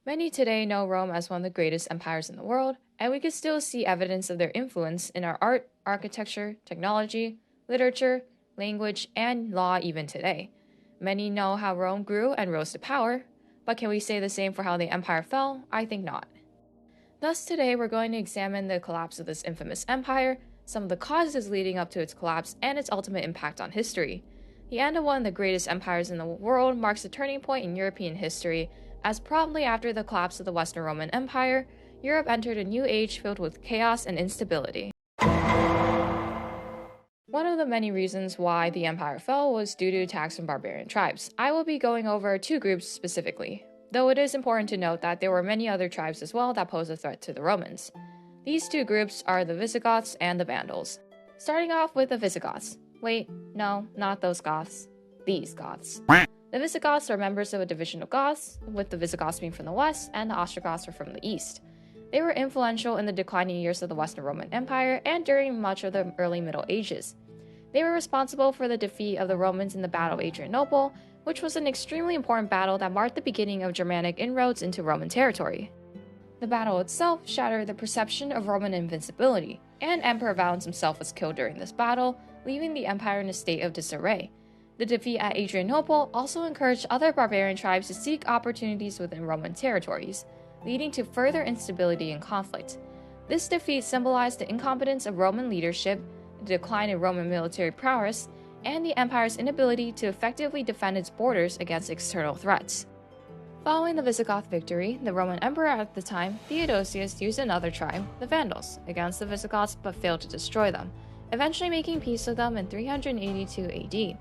Many today know Rome as one of the greatest empires in the world, and we can still see evidence of their influence in our art, architecture, technology, literature, language, and law even today. Many know how Rome grew and rose to power, but can we say the same for how the empire fell? I think not. Thus, today we're going to examine the collapse of this infamous empire, some of the causes leading up to its collapse, and its ultimate impact on history. The end of one of the greatest empires in the world marks a turning point in European history, as promptly after the collapse of the Western Roman Empire, Europe entered a new age filled with chaos and instability. One of the many reasons why the empire fell was due to attacks from barbarian tribes. I will be going over two groups specifically, though it is important to note that there were many other tribes as well that posed a threat to the Romans. These two groups are the Visigoths and the Vandals. Starting off with the Visigoths. Wait, no, not those Goths. These Goths. The Visigoths are members of a division of Goths, with the Visigoths being from the west and the Ostrogoths were from the east. They were influential in the declining years of the Western Roman Empire and during much of the early Middle Ages. They were responsible for the defeat of the Romans in the Battle of Adrianople, which was an extremely important battle that marked the beginning of Germanic inroads into Roman territory. The battle itself shattered the perception of Roman invincibility, and Emperor Valens himself was killed during this battle, leaving the empire in a state of disarray. The defeat at Adrianople also encouraged other barbarian tribes to seek opportunities within Roman territories, leading to further instability and conflict. This defeat symbolized the incompetence of Roman leadership, the decline in Roman military prowess, and the empire's inability to effectively defend its borders against external threats. Following the Visigoth victory, the Roman emperor at the time, Theodosius, used another tribe, the Vandals, against the Visigoths but failed to destroy them, eventually making peace with them in 382 AD.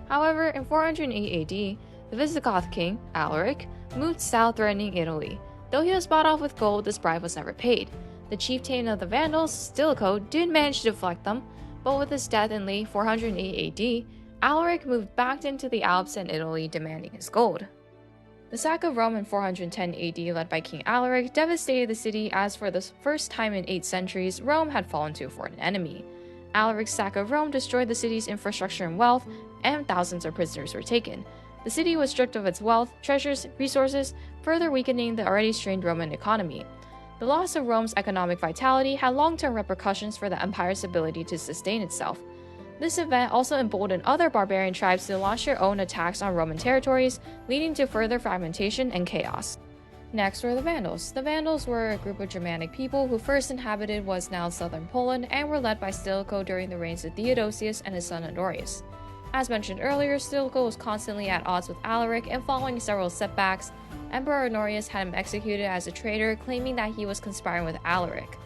However, in 408 AD, the Visigoth king, Alaric, moved south threatening Italy. Though he was bought off with gold, this bribe was never paid. The chieftain of the Vandals, Stilicho, did manage to deflect them, but with his death in late 408 AD, Alaric moved back into the Alps and Italy demanding his gold. The sack of Rome in 410 AD led by King Alaric devastated the city as for the first time in 8 centuries, Rome had fallen to a foreign enemy. Alaric's sack of Rome destroyed the city's infrastructure and wealth, and thousands of prisoners were taken. The city was stripped of its wealth, treasures, resources, further weakening the already strained Roman economy. The loss of Rome's economic vitality had long-term repercussions for the empire's ability to sustain itself. This event also emboldened other barbarian tribes to launch their own attacks on Roman territories, leading to further fragmentation and chaos. Next were the Vandals. The Vandals were a group of Germanic people who first inhabited what is now southern Poland and were led by Stilicho during the reigns of Theodosius and his son Honorius. As mentioned earlier, Stilicho was constantly at odds with Alaric, and following several setbacks, Emperor Honorius had him executed as a traitor, claiming that he was conspiring with Alaric.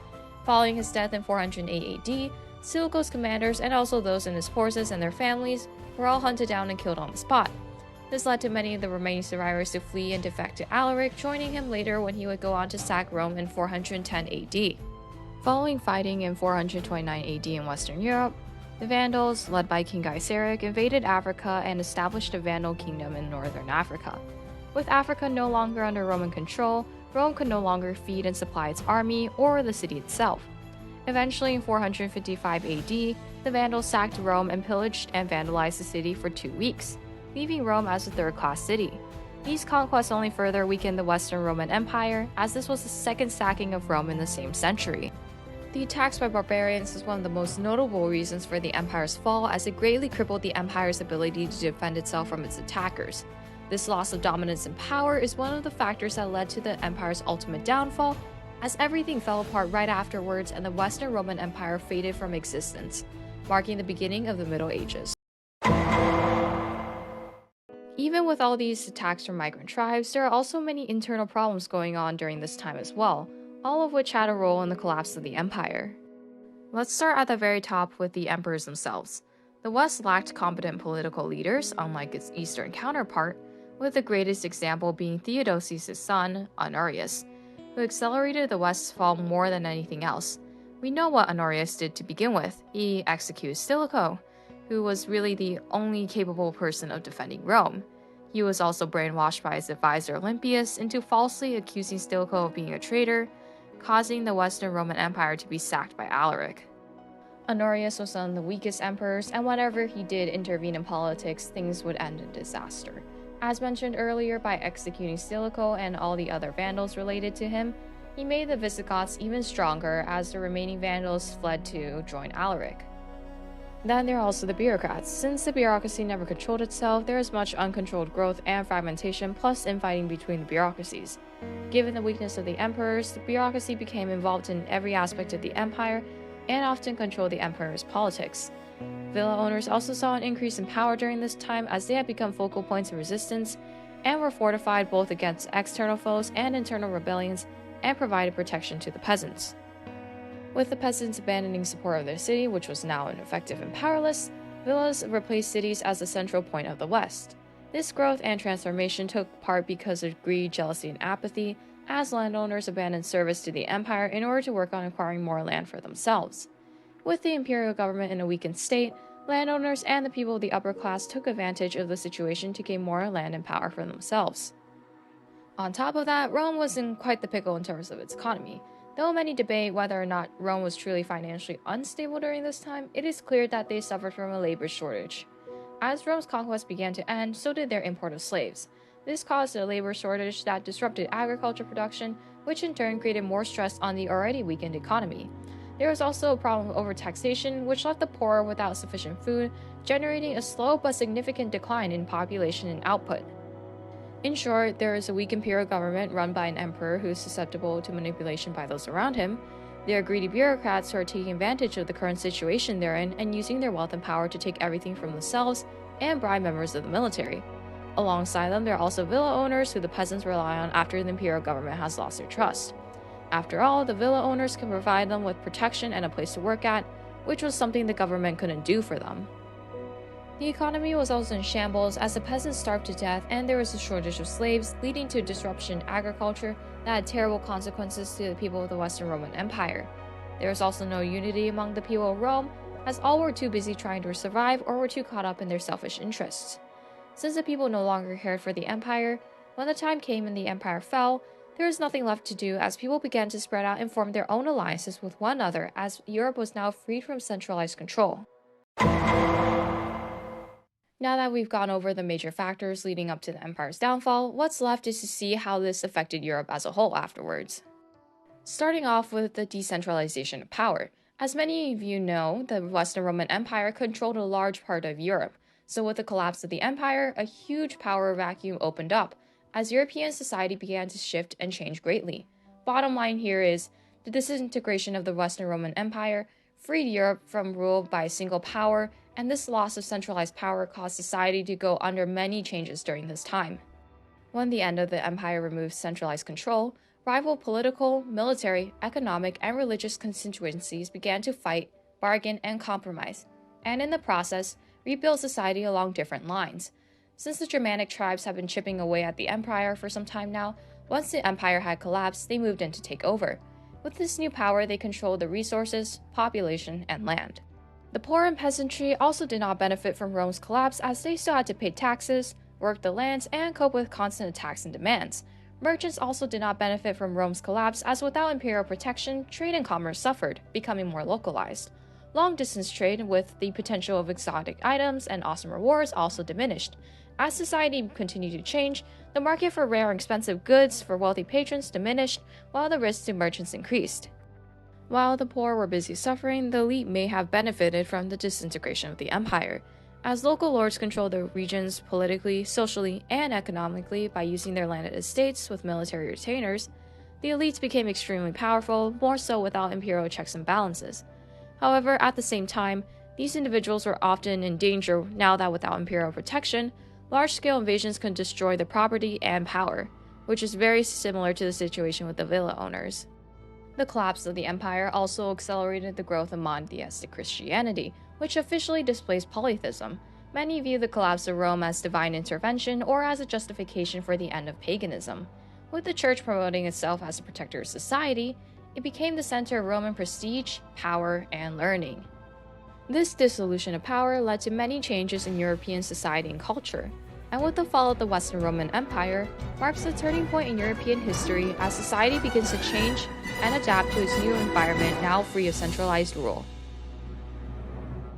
Following his death in 408 AD, Stilicho's commanders and also those in his forces and their families were all hunted down and killed on the spot. This led to many of the remaining survivors to flee and defect to Alaric, joining him later when he would go on to sack Rome in 410 AD. Following fighting in 429 AD in Western Europe, the Vandals, led by King Gaiseric, invaded Africa and established a Vandal kingdom in northern Africa. With Africa no longer under Roman control, Rome could no longer feed and supply its army or the city itself. Eventually, in 455 AD, the Vandals sacked Rome and pillaged and vandalized the city for 2 weeks, leaving Rome as a third-class city. These conquests only further weakened the Western Roman Empire, as this was the second sacking of Rome in the same century. The attacks by barbarians is one of the most notable reasons for the empire's fall, as it greatly crippled the empire's ability to defend itself from its attackers. This loss of dominance and power is one of the factors that led to the empire's ultimate downfall, as everything fell apart right afterwards and the Western Roman Empire faded from existence, marking the beginning of the Middle Ages. Even with all these attacks from migrant tribes, there are also many internal problems going on during this time as well, all of which had a role in the collapse of the empire. Let's start at the very top with the emperors themselves. The West lacked competent political leaders, unlike its eastern counterpart, with the greatest example being Theodosius' son, Honorius, who accelerated the West's fall more than anything else. We know what Honorius did to begin with. He executed Stilicho, who was really the only capable person of defending Rome. He was also brainwashed by his advisor Olympius into falsely accusing Stilicho of being a traitor, causing the Western Roman Empire to be sacked by Alaric. Honorius was one of the weakest emperors, and whenever he did intervene in politics, things would end in disaster. As mentioned earlier, by executing Stilicho and all the other Vandals related to him, he made the Visigoths even stronger as the remaining Vandals fled to join Alaric. Then there are also the bureaucrats. Since the bureaucracy never controlled itself, there is much uncontrolled growth and fragmentation plus infighting between the bureaucracies. Given the weakness of the emperors, the bureaucracy became involved in every aspect of the empire and often controlled the emperor's politics. Villa owners also saw an increase in power during this time as they had become focal points of resistance and were fortified both against external foes and internal rebellions and provided protection to the peasants. With the peasants abandoning support of their city, which was now ineffective and powerless, villas replaced cities as the central point of the West. This growth and transformation took part because of greed, jealousy, and apathy, as landowners abandoned service to the empire in order to work on acquiring more land for themselves. With the imperial government in a weakened state, landowners and the people of the upper class took advantage of the situation to gain more land and power for themselves. On top of that, Rome was in quite the pickle in terms of its economy. Though many debate whether or not Rome was truly financially unstable during this time, it is clear that they suffered from a labor shortage. As Rome's conquest began to end, so did their import of slaves. This caused a labor shortage that disrupted agriculture production, which in turn created more stress on the already weakened economy. There was also a problem of overtaxation, which left the poor without sufficient food, generating a slow but significant decline in population and output. In short, there is a weak imperial government run by an emperor who is susceptible to manipulation by those around him. There are greedy bureaucrats who are taking advantage of the current situation they're in and using their wealth and power to take everything from themselves and bribe members of the military. Alongside them, there are also villa owners who the peasants rely on after the imperial government has lost their trust. After all, the villa owners can provide them with protection and a place to work at, which was something the government couldn't do for them. The economy was also in shambles as the peasants starved to death and there was a shortage of slaves, leading to disruption in agriculture that had terrible consequences to the people of the Western Roman Empire. There was also no unity among the people of Rome, as all were too busy trying to survive or were too caught up in their selfish interests. Since the people no longer cared for the empire, when the time came and the empire fell, there was nothing left to do as people began to spread out and form their own alliances with one another as Europe was now freed from centralized control. Now that we've gone over the major factors leading up to the empire's downfall, what's left is to see how this affected Europe as a whole afterwards. Starting off with the decentralization of power. As many of you know, the Western Roman Empire controlled a large part of Europe, so with the collapse of the empire, a huge power vacuum opened up, as European society began to shift and change greatly. Bottom line here is, the disintegration of the Western Roman Empire freed Europe from rule by a single power, and this loss of centralized power caused society to go under many changes during this time. When the end of the empire removed centralized control, rival political, military, economic, and religious constituencies began to fight, bargain, and compromise, and in the process, rebuild society along different lines. Since the Germanic tribes have been chipping away at the empire for some time now, once the empire had collapsed, they moved in to take over. With this new power, they controlled the resources, population, and land. The poor and peasantry also did not benefit from Rome's collapse as they still had to pay taxes, work the lands, and cope with constant attacks and demands. Merchants also did not benefit from Rome's collapse as without imperial protection, trade and commerce suffered, becoming more localized. Long-distance trade with the potential of exotic items and awesome rewards also diminished. As society continued to change, the market for rare and expensive goods for wealthy patrons diminished, while the risks to merchants increased. While the poor were busy suffering, the elite may have benefited from the disintegration of the empire, as local lords controlled the regions politically, socially, and economically by using their landed estates with military retainers. The elites became extremely powerful, more so without imperial checks and balances. However, at the same time, these individuals were often in danger now that without imperial protection, large-scale invasions could destroy their property and power, which is very similar to the situation with the villa owners. The collapse of the empire also accelerated the growth of monotheistic Christianity, which officially displaced polytheism. Many view the collapse of Rome as divine intervention or as a justification for the end of paganism. With the church promoting itself as a protector of society, it became the center of Roman prestige, power, and learning. This dissolution of power led to many changes in European society and culture, and with the fall of the Western Roman Empire, marks a turning point in European history as society begins to change and adapt to its new environment now free of centralized rule.